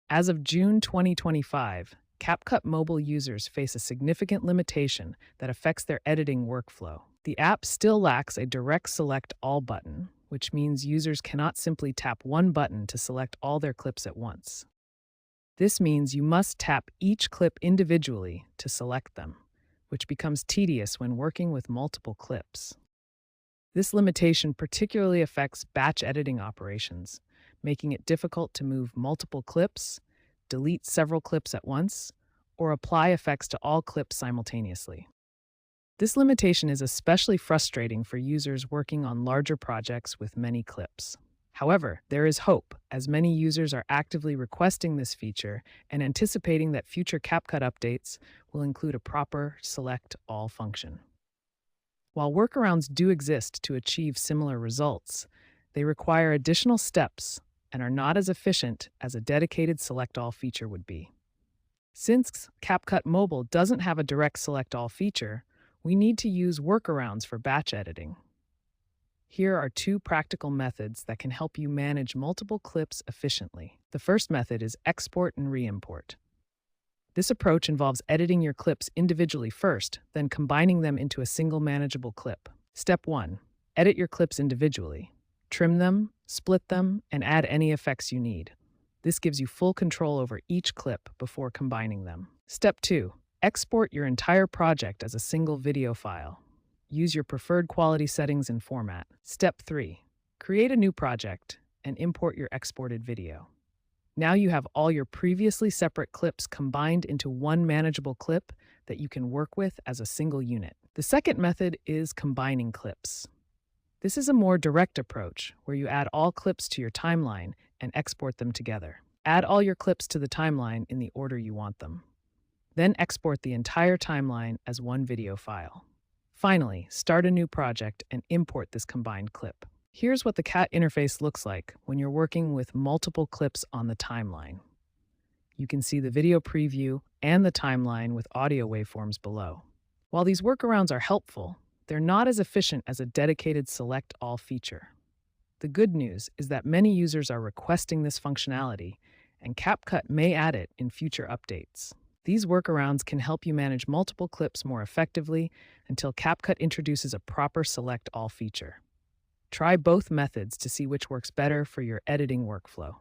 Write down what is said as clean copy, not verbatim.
As of June 2025, CapCut mobile users face a significant limitation that affects their editing workflow. The app still lacks a direct select all button, which means users cannot simply tap one button to select all their clips at once. This means you must tap each clip individually to select them, which becomes tedious when working with multiple clips. This limitation particularly affects batch editing operations, making it difficult to move multiple clips, delete several clips at once, or apply effects to all clips simultaneously. This limitation is especially frustrating for users working on larger projects with many clips. However, there is hope, as many users are actively requesting this feature and anticipating that future CapCut updates will include a proper Select All function. While workarounds do exist to achieve similar results, they require additional steps and are not as efficient as a dedicated Select All feature would be. Since CapCut Mobile doesn't have a direct Select All feature, we need to use workarounds for batch editing. Here are two practical methods that can help you manage multiple clips efficiently. The first method is export and re-import. This approach involves editing your clips individually first, then combining them into a single manageable clip. Step 1. Edit your clips individually. Trim them, split them, and add any effects you need. This gives you full control over each clip before combining them. Step 2. Export your entire project as a single video file. Use your preferred quality settings and format. Step 3. Create a new project and import your exported video. Now you have all your previously separate clips combined into one manageable clip that you can work with as a single unit. The second method is combining clips. This is a more direct approach where you add all clips to your timeline and export them together. Add all your clips to the timeline in the order you want them. Then export the entire timeline as one video file. Finally, start a new project and import this combined clip. Here's what the CAT interface looks like when you're working with multiple clips on the timeline. You can see the video preview and the timeline with audio waveforms below. While these workarounds are helpful, they're not as efficient as a dedicated Select All feature. The good news is that many users are requesting this functionality, and CapCut may add it in future updates. These workarounds can help you manage multiple clips more effectively until CapCut introduces a proper Select All feature. Try both methods to see which works better for your editing workflow.